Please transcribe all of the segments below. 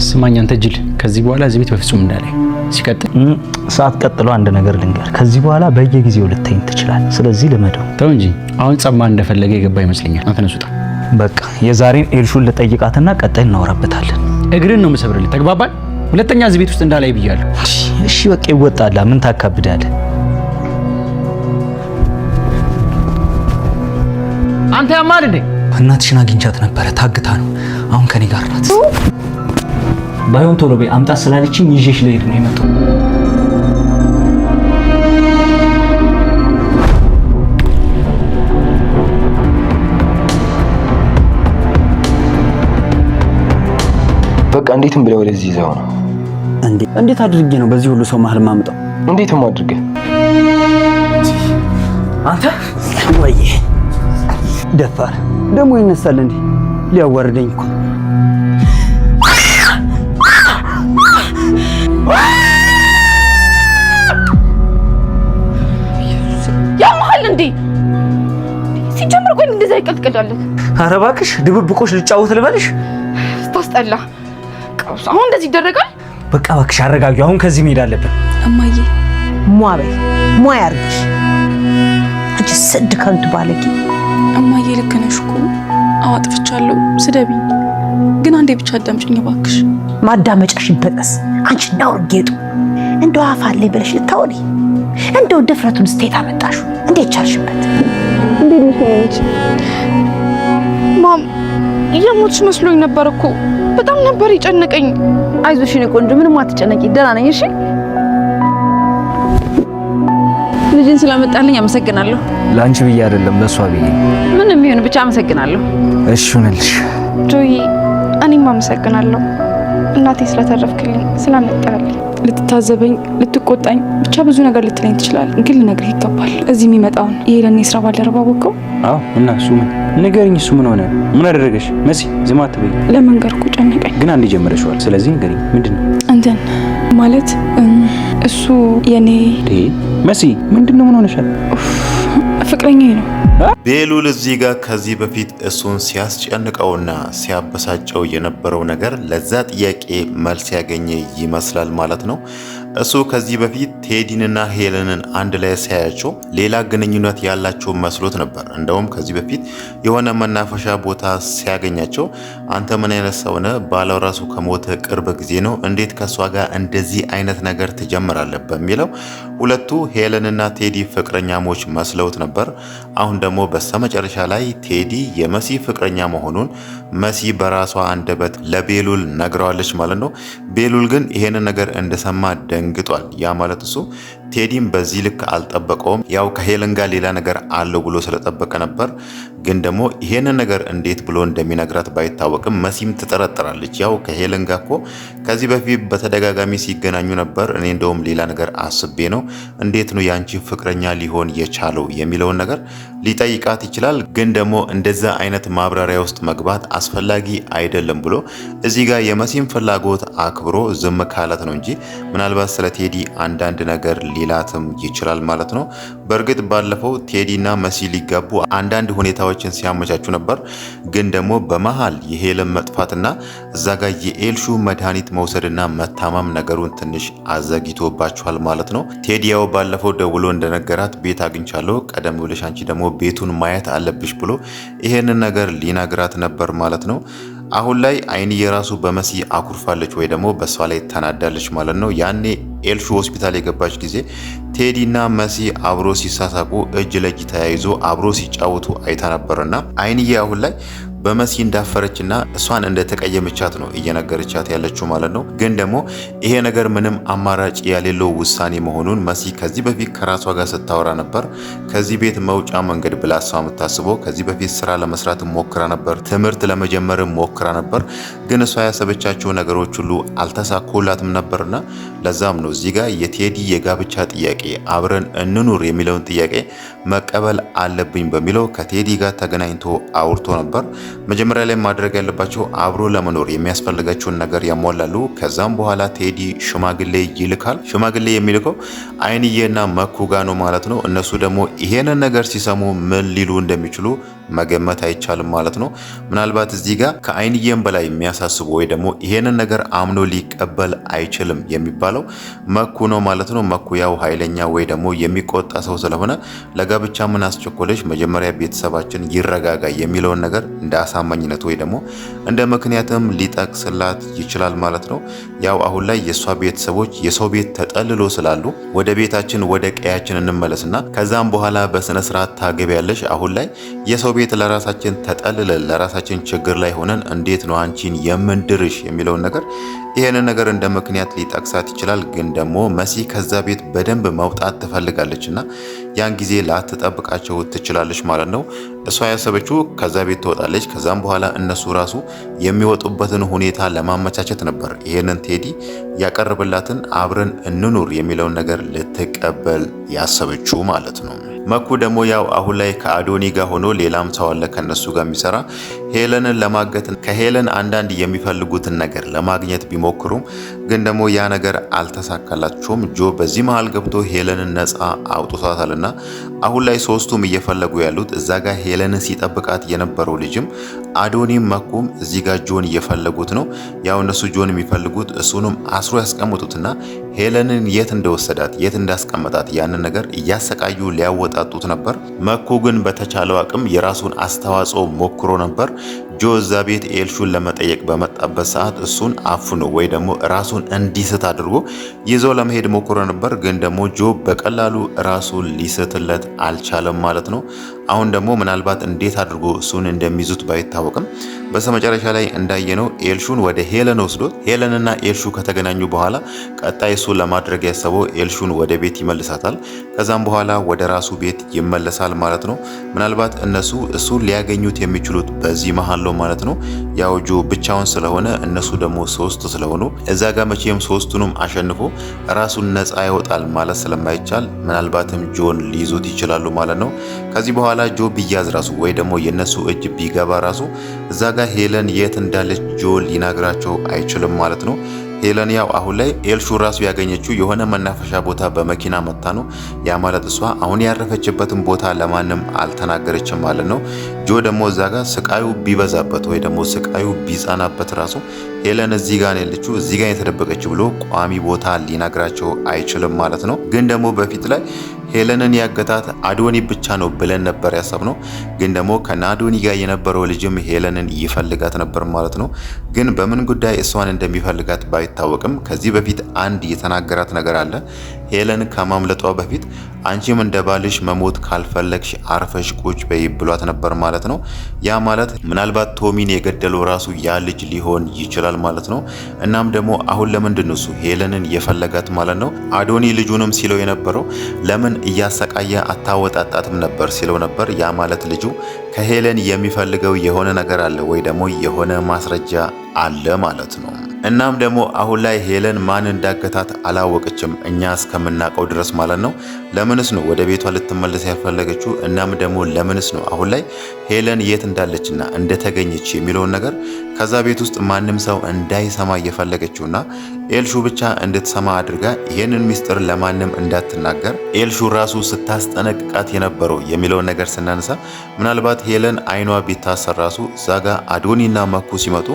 ስማኝ አንተ ጅል፣ ከዚህ በኋላ እዚህ ቤት በፍጹም እንዳላይ። ሲቀጥል ሰዓት ቀጥሎ አንድ ነገር ልንገር፣ ከዚህ በኋላ በየጊዜው ልትተኝ ትችላለህ። ስለዚህ ልመደው። ተው እንጂ አሁን ጸማ እንደፈለገ የገባ ይመስለኛል። አንተ ነሱጣ። በቃ የዛሬን ኤልሹን ልጠይቃትና ቀጣይ እናወራበታለን። እግርን ነው የምሰብርልህ። ተግባባን? ሁለተኛ እዚህ ቤት ውስጥ እንዳላይ ብያለሁ። እሺ በቃ ይወጣላ። ምን ታካብዳለህ? አንተ ያማል እንዴ? እናትሽን አግኝቻት ነበረ፣ ታግታ ነው። አሁን ከኔ ጋር ናት። ባይሆን ቶሎ በይ አምጣት ስላለችኝ ይዤሽ ልሄድ ነው የመጣው። በቃ እንዴትም ብለው ወደዚህ ይዘው ነው። እንዴት አድርጌ ነው በዚህ ሁሉ ሰው መሀል ማምጣው? እንዴትም አድርጌ አንተ ወይ ደፋር ደግሞ ይነሳል እንዴ? ሊያዋርደኝ እኮ ያማል እንዴ? ሲጀምር ቆይ እንደዛ ይቀልቀላል። ኧረ እባክሽ ድብብቆሽ ልጫወት ልበልሽ? ታስጠላ። ቀውስ አሁን እንደዚህ ይደረጋል? በቃ እባክሽ አረጋጊው። አሁን ከዚህ መሄድ አለብን። እማዬ ሟበይ ሟያርግሽ አንቺ ስድ ከንቱ ባለጌ። እማዬ ልክ ነሽ እኮ አጥፍቻለሁ። ስደቢኝ ግን አንዴ ብቻ አዳምጪኝ እባክሽ። ማዳመጫሽ ይበጠስ። አንቺ ነውር ጌጡ እንደው አፋለኝ ብለሽ ልታወሪ እንደው ድፍረቱን ስቴት አመጣሹ። እንዴት ቻልሽበት? እንዴት ነሽ ማም? የሞትሽ መስሎኝ ነበር እኮ በጣም ነበር የጨነቀኝ። አይዞሽ የኔ ቆንጆ ምንም አትጨነቂ፣ ደህና ነኝ። እሺ ልጅን ስለመጣልኝ አመሰግናለሁ። ላንቺ ብዬ አይደለም ለሷ ብዬ። ምንም ይሁን ብቻ አመሰግናለሁ። እሺ ሆነልሽ። ጆይ እኔም አመሰግናለሁ እናቴ ስለተረፍክልኝ ስላመጣልኝ። ልትታዘበኝ፣ ልትቆጣኝ፣ ብቻ ብዙ ነገር ልትለኝ ትችላለህ፣ ግን ልነግርህ ይገባል። እዚህ የሚመጣውን የሄለን የስራ ባልደረባ ወቀው። አዎ እና እሱ ምን ንገሪኝ። እሱ ምን ሆነ? ምን አደረገሽ? መሲ ዝም አትበይ። ለመንገር እኮ ጨነቀኝ። ግን አንዴ ጀመረሽዋል። ስለዚህ ንገሪኝ። ምንድነው? እንትን ማለት እሱ የኔ መሲ ምንድነው? ምን ሆነሻል? ፍቅረኛዬ ነው። ቤሉል እዚህ ጋር ከዚህ በፊት እሱን ሲያስጨንቀውና ሲያበሳጨው የነበረው ነገር ለዛ ጥያቄ መልስ ያገኘ ይመስላል ማለት ነው። እሱ ከዚህ በፊት ቴዲንና ሄለንን አንድ ላይ ሲያያቸው ሌላ ግንኙነት ያላቸው መስሎት ነበር። እንደውም ከዚህ በፊት የሆነ መናፈሻ ቦታ ሲያገኛቸው አንተ ምን አይነት ሰው ነህ? ባለው ራሱ ከሞተ ቅርብ ጊዜ ነው፣ እንዴት ከሷ ጋር እንደዚህ አይነት ነገር ትጀምራለህ? በሚለው ሁለቱ ሄለንና ቴዲ ፍቅረኛሞች መስለውት ነበር። አሁን ደግሞ በስተመጨረሻ ላይ ቴዲ የመሲ ፍቅረኛ መሆኑን መሲ በራሷ አንደበት ለቤሉል ነግረዋለች ማለት ነው። ቤሉል ግን ይሄንን ነገር እንደሰማ ደንግጧል። ያ ማለት እሱ ቴዲም በዚህ ልክ አልጠበቀውም። ያው ከሄለን ጋር ሌላ ነገር አለው ብሎ ስለጠበቀ ነበር። ግን ደግሞ ይሄንን ነገር እንዴት ብሎ እንደሚነግራት ባይታወቅም መሲም ትጠረጥራለች። ያው ከሄለን ጋር እኮ ከዚህ በፊት በተደጋጋሚ ሲገናኙ ነበር። እኔ እንደውም ሌላ ነገር አስቤ ነው፣ እንዴት ነው ያንቺ ፍቅረኛ ሊሆን የቻለው የሚለውን ነገር ሊጠይቃት ይችላል። ግን ደግሞ እንደዛ አይነት ማብራሪያ ውስጥ መግባት አስፈላጊ አይደለም ብሎ እዚህ ጋር የመሲም ፍላጎት አክብሮ ዝም ካላት ነው እንጂ ምናልባት ስለ ቴዲ አንዳንድ ነገር ሊላትም ይችላል ማለት ነው። በእርግጥ ባለፈው ቴዲና መሲ ሊጋቡ አንዳንድ ሁኔታዎችን ሲያመቻቹ ነበር። ግን ደግሞ በመሃል የሄለን መጥፋትና እዛ ጋር የኤልሹ መድኃኒት መውሰድና መታመም ነገሩን ትንሽ አዘግይቶባቸዋል ማለት ነው። ቴዲ ያው ባለፈው ደውሎ እንደነገራት ቤት አግኝቻለሁ፣ ቀደም ብለሽ አንቺ ደግሞ ቤቱን ማየት አለብሽ ብሎ ይሄንን ነገር ሊነግራት ነበር ማለት ነው። አሁን ላይ አይንዬ ራሱ በመሲ አኩርፋለች ወይ ደግሞ በሷ ላይ ተናዳለች ማለት ነው። ያኔ ኤልሹ ሆስፒታል የገባች ጊዜ ቴዲና መሲ አብሮ ሲሳሳቁ እጅ ለእጅ ተያይዞ አብሮ ሲጫወቱ አይታ ነበርና አይንዬ አሁን ላይ በመሲ እንዳፈረችና እሷን እንደተቀየመቻት ነው እየነገረቻት ያለችው ማለት ነው። ግን ደግሞ ይሄ ነገር ምንም አማራጭ የሌለው ውሳኔ መሆኑን መሲ ከዚህ በፊት ከራሷ ጋር ስታወራ ነበር። ከዚህ ቤት መውጫ መንገድ ብላ እሷ የምታስበው ከዚህ በፊት ስራ ለመስራት ሞክራ ነበር፣ ትምህርት ለመጀመር ሞክራ ነበር። ግን እሷ ያሰበቻቸው ነገሮች ሁሉ አልተሳኩላትም ነበርና ለዛም ነው እዚህ ጋር የቴዲ የጋብቻ ጥያቄ አብረን እንኑር የሚለውን ጥያቄ መቀበል አለብኝ በሚለው ከቴዲ ጋር ተገናኝቶ አውርቶ ነበር። መጀመሪያ ላይ ማድረግ ያለባቸው አብሮ ለመኖር የሚያስፈልጋቸውን ነገር ያሟላሉ። ከዛም በኋላ ቴዲ ሽማግሌ ይልካል። ሽማግሌ የሚልከው አይንዬና መኩ ጋር ነው ማለት ነው። እነሱ ደግሞ ይሄንን ነገር ሲሰሙ ምን ሊሉ እንደሚችሉ መገመት አይቻልም ማለት ነው። ምናልባት እዚህ ጋር ከአይንዬም በላይ የሚያሳስቡ ወይ ደግሞ ይሄንን ነገር አምኖ ሊቀበል አይችልም የሚባለው መኩ ነው ማለት ነው። መኩ ያው ኃይለኛ ወይ ደግሞ የሚቆጣ ሰው ስለሆነ ለጋብቻ ምን አስቸኮለች፣ መጀመሪያ ቤተሰባችን ይረጋጋ የሚለውን ነገር እንደ አሳማኝነት ወይ ደግሞ እንደ ምክንያትም ሊጠቅስላት ይችላል ማለት ነው። ያው አሁን ላይ የሷ ቤተሰቦች የሰው ቤት ተጠልሎ ስላሉ ወደ ቤታችን ወደ ቀያችን እንመለስና ከዛም በኋላ በስነ ስርዓት ታገቢያለሽ። አሁን ላይ የሰው ቤት ለራሳችን ተጠልለን ለራሳችን ችግር ላይ ሆነን እንዴት ነው አንቺን የምንድርሽ የሚለውን ነገር ይሄንን ነገር እንደ ምክንያት ሊጠቅሳት ይችላል። ግን ደግሞ መሲ ከዛ ቤት በደንብ መውጣት ትፈልጋለችና ያን ጊዜ ላትጠብቃቸው ትችላለች ማለት ነው። እሷ ያሰበችው ከዛ ቤት ትወጣለች። ከዛም በኋላ እነሱ ራሱ የሚወጡበትን ሁኔታ ለማመቻቸት ነበር ይሄንን ቴዲ ያቀርብላትን አብረን እንኑር የሚለውን ነገር ልትቀበል ያሰበችው ማለት ነው። መኩ ደግሞ ያው አሁን ላይ ከአዶኒ ጋር ሆኖ ሌላም ሰው አለ ከነሱ ጋር የሚሰራ ሄለንን ለማገት ከሄለን አንዳንድ የሚፈልጉትን ነገር ለማግኘት ቢሞክሩም ግን ደግሞ ያ ነገር አልተሳካላቸውም። ጆ በዚህ መሃል ገብቶ ሄለንን ነፃ አውጥቷታልና አሁን ላይ ሶስቱም እየፈለጉ ያሉት እዛ ጋር ሄለንን ሲጠብቃት የነበረው ልጅም አዶኒም መኩም እዚህ ጋር ጆን እየፈለጉት ነው። ያው እነሱ ጆን የሚፈልጉት እሱንም አስሮ ያስቀምጡትና ሄለንን የት እንደወሰዳት የት እንዳስቀመጣት ያንን ነገር እያሰቃዩ ሊያወጣጡት ነበር። መኩ ግን በተቻለው አቅም የራሱን አስተዋጽኦ ሞክሮ ነበር። ጆ እዛ ቤት ኤልሹን ለመጠየቅ በመጣበት ሰዓት እሱን አፍኖ ወይ ደግሞ ራሱን እንዲስት አድርጎ ይዞ ለመሄድ ሞክሮ ነበር። ግን ደግሞ ጆ በቀላሉ ራሱን ሊስትለት አልቻለም ማለት ነው። አሁን ደግሞ ምናልባት እንዴት አድርጎ እሱን እንደሚይዙት ባይታወቅም በስተመጨረሻ ላይ እንዳየነው ኤልሹን ወደ ሄለን ወስዶት ሄለንና ኤልሹ ከተገናኙ በኋላ ቀጣይ እሱ ለማድረግ ያሰበው ኤልሹን ወደ ቤት ይመልሳታል። ከዛም በኋላ ወደ ራሱ ቤት ይመለሳል ማለት ነው። ምናልባት እነሱ እሱን ሊያገኙት የሚችሉት በዚህ መሃል ነው ማለት ነው። ያው ጆ ብቻውን ስለሆነ እነሱ ደግሞ ሶስት ስለሆኑ እዛ ጋር መቼም ሶስቱንም አሸንፎ ራሱን ነፃ ይወጣል ማለት ስለማይቻል ምናልባትም ጆን ሊይዙት ይችላሉ ማለት ነው። ከዚህ በኋላ ጆ ቢያዝ ራሱ ወይ ደግሞ የነሱ እጅ ቢገባ ራሱ እዛ ጋር ሄለን የት እንዳለች ጆ ሊናግራቸው አይችልም ማለት ነው። ሄለን ያው አሁን ላይ ኤልሹ ራሱ ያገኘችው የሆነ መናፈሻ ቦታ በመኪና መታ ነው። ያ ማለት እሷ አሁን ያረፈችበትን ቦታ ለማንም አልተናገረችም ማለት ነው። ጆ ደግሞ እዛ ጋር ስቃዩ ቢበዛበት ወይ ደግሞ ስቃዩ ቢጸናበት ራሱ ሄለን እዚህ ጋር ያለችው እዚህ ጋር የተደበቀችው ብሎ ቋሚ ቦታ ሊናግራቸው አይችልም ማለት ነው። ግን ደግሞ በፊት ላይ ሄለንን ያገታት አዶኒ ብቻ ነው ብለን ነበር ያሰብነው። ግን ደግሞ ከአዶኒ ጋር የነበረው ልጅም ሄለንን ይፈልጋት ነበር ማለት ነው። ግን በምን ጉዳይ እሷን እንደሚፈልጋት ባይታወቅም ከዚህ በፊት አንድ የተናገራት ነገር አለ። ሄለን ከማምለጧ በፊት አንቺም እንደ ባልሽ መሞት ካልፈለግሽ አርፈሽ ቁጭ በይ ብሏት ነበር ማለት ነው። ያ ማለት ምናልባት ቶሚን የገደለው ራሱ ያ ልጅ ሊሆን ይችላል ማለት ነው። እናም ደግሞ አሁን ለምንድን ነው እሱ ሄለንን የፈለጋት ማለት ነው? አዶኒ ልጁንም ሲለው የነበረው ለምን እያሰቃየ አታወጣጣትም ነበር ሲለው ነበር። ያ ማለት ልጁ ከሄለን የሚፈልገው የሆነ ነገር አለ ወይ ደግሞ የሆነ ማስረጃ አለ ማለት ነው። እናም ደግሞ አሁን ላይ ሄለን ማን እንዳገታት አላወቀችም እኛ እስከምናውቀው ድረስ ማለት ነው። ለምንስ ነው ወደ ቤቷ ልትመለስ ያፈለገችው? እናም ደግሞ ለምንስ ነው አሁን ላይ ሄለን የት እንዳለችና እንደተገኘች የሚለውን ነገር ከዛ ቤት ውስጥ ማንም ሰው እንዳይሰማ እየፈለገችውና ኤልሹ ብቻ እንድትሰማ አድርጋ ይሄንን ሚስጥር ለማንም እንዳትናገር ኤልሹ ራሱ ስታስጠነቅቃት የነበረው የሚለውን ነገር ስናነሳ ምናልባት ሄለን አይኗ ቢታሰር ራሱ ዛጋ አዶኒና መኩ ሲመጡ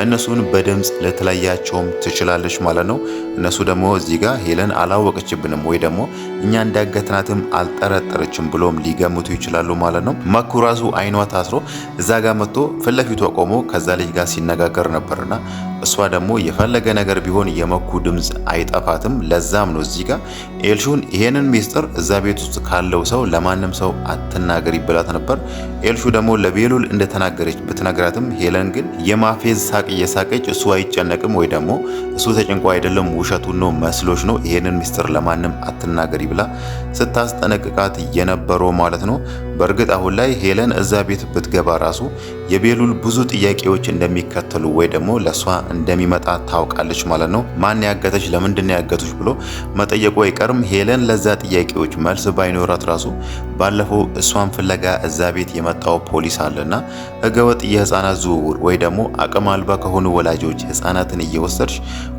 እነሱን በድምጽ ልትለያቸውም ትችላለች ማለት ነው። እነሱ ደግሞ እዚህ ጋር ሄለን አላወቀችብንም ወይ ደግሞ እኛ እንዳገትናትም አልጠረጠረችም ብሎም ሊገምቱ ይችላሉ ማለት ነው። መኩ ራሱ አይኗ ታስሮ እዛ ጋር መጥቶ ፊት ለፊቷ ቆሞ ከዛ ልጅ ጋር ሲነጋገር ነበርና እሷ ደግሞ የፈለገ ነገር ቢሆን የመኩ ድምጽ አይጠፋትም። ለዛም ነው እዚህ ጋር ኤልሹን ይሄንን ሚስጥር እዛ ቤት ውስጥ ካለው ሰው ለማንም ሰው አትናገር ይብላት ነበር። ኤልሹ ደግሞ ለቤሉል እንደተናገረች ብትነግራትም ሄለን ግን የማፌዝ ሳቅ እየሳቀች እሱ አይጨነቅም ወይ ደግሞ እሱ ተጨንቆ አይደለም ውሸቱን ነው መስሎች ነው ይሄንን ሚስጥር ለማንም አትናገሪ ብላ ስታስጠነቅቃት የነበረው ማለት ነው። በእርግጥ አሁን ላይ ሄለን እዛ ቤት ብትገባ ራሱ የቤሉል ብዙ ጥያቄዎች እንደሚከተሉ ወይ ደግሞ ለሷ እንደሚመጣ ታውቃለች ማለት ነው። ማን ያገተች ለምንድን ነው ያገቱች ብሎ መጠየቁ አይቀርም። ሄለን ለዛ ጥያቄዎች መልስ ባይኖራት ራሱ ባለፈው እሷን ፍለጋ እዛ ቤት የመጣው ፖሊስ አለና ህገወጥ የህፃናት ዝውውር ወይ ደግሞ አቅም አልባ ከሆኑ ወላጆች ህፃናትን እየወሰድሽ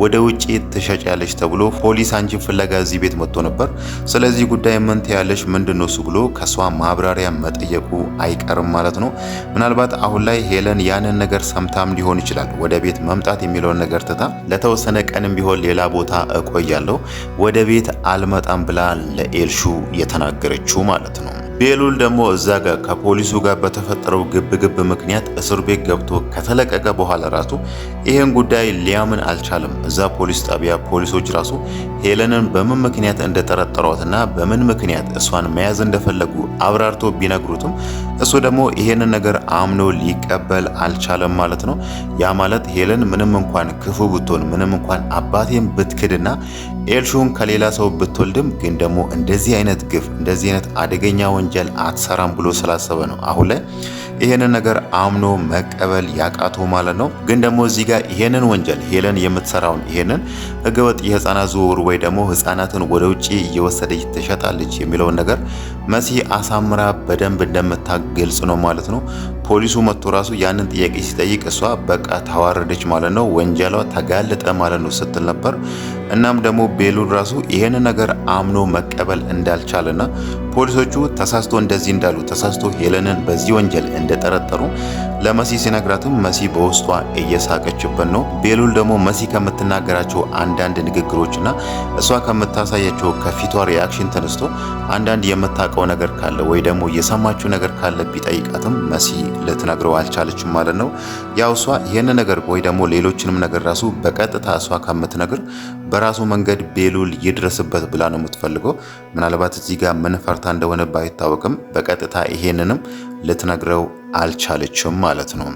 ወደ ውጪ ትሸጫለች ተብሎ ፖሊስ አንቺን ፍለጋ እዚህ ቤት መጥቶ ነበር። ስለዚህ ስለዚህ ጉዳይ ምን ትያለሽ? ምንድነው እሱ ብሎ ከሷ ማብራሪያ መጠየቁ አይቀርም ማለት ነው። ምናልባት አሁን ላይ ሄለን ያንን ነገር ሰምታም ሊሆን ይችላል ወደ ቤት መምጣት የሚለውን ነገር ትታ ለተወሰነ ቀንም ቢሆን ሌላ ቦታ እቆያለሁ ወደ ቤት አልመጣም ብላ ለኤልሹ የተናገረችው ማለት ነው። ቤሉል ደግሞ እዛ ጋር ከፖሊሱ ጋር በተፈጠረው ግብግብ ምክንያት እስር ቤት ገብቶ ከተለቀቀ በኋላ ራሱ ይሄን ጉዳይ ሊያምን አልቻለም። እዛ ፖሊስ ጣቢያ ፖሊሶች ራሱ ሄለንን በምን ምክንያት እንደጠረጠሯትና በምን ምክንያት እሷን መያዝ እንደፈለጉ አብራርቶ ቢነግሩትም እሱ ደግሞ ይሄንን ነገር አምኖ ሊቀበል አልቻለም ማለት ነው። ያ ማለት ሄለን ምንም እንኳን ክፉ ብትሆን ምንም እንኳን አባቴን ብትክድና ኤልሹን ከሌላ ሰው ብትወልድም ግን ደግሞ እንደዚህ አይነት ግፍ እንደዚህ አይነት አደገኛ ወንጀል አትሰራም ብሎ ስላሰበ ነው አሁን ላይ ይሄንን ነገር አምኖ መቀበል ያቃተው ማለት ነው። ግን ደግሞ እዚህ ጋር ይሄንን ወንጀል ሄለን የምትሰራውን ይሄንን ህገወጥ የህፃናት ዝውውር ወይ ደግሞ ህፃናትን ወደ ውጪ እየወሰደች ትሸጣለች የሚለውን ነገር መሲ አሳምራ በደንብ እንደምታገልጽ ነው ማለት ነው። ፖሊሱ መጥቶ ራሱ ያንን ጥያቄ ሲጠይቅ እሷ በቃ ተዋረደች ማለት ነው፣ ወንጀሏ ተጋለጠ ማለት ነው ስትል ነበር። እናም ደግሞ ቤሉል ራሱ ይሄንን ነገር አምኖ መቀበል እንዳልቻለና ፖሊሶቹ ተሳስቶ እንደዚህ እንዳሉ ተሳስቶ ሄለንን በዚህ ወንጀል እንደጠረጠሩ ለመሲ ሲነግራትም መሲ በውስጧ እየሳቀችበት ነው። ቤሉል ደግሞ መሲ ከምትናገራቸው አንዳንድ ንግግሮችና እሷ ከምታሳያቸው ከፊቷ ሪያክሽን ተነስቶ አንዳንድ የምታውቀው ነገር ካለ ወይ ደግሞ የሰማችው ነገር ካለ ቢጠይቃትም መሲ ልትነግረው አልቻለችም ማለት ነው። ያው እሷ ይሄን ነገር ወይ ደግሞ ሌሎችንም ነገር ራሱ በቀጥታ እሷ ከምትነግር በራሱ መንገድ ቤሉል ይድረስበት ብላ ነው የምትፈልገው። ምናልባት እዚህ ጋር ምን ፈርታ እንደሆነ ባይታወቅም በቀጥታ ይሄንንም ልትነግረው አልቻለችም ማለት ነው።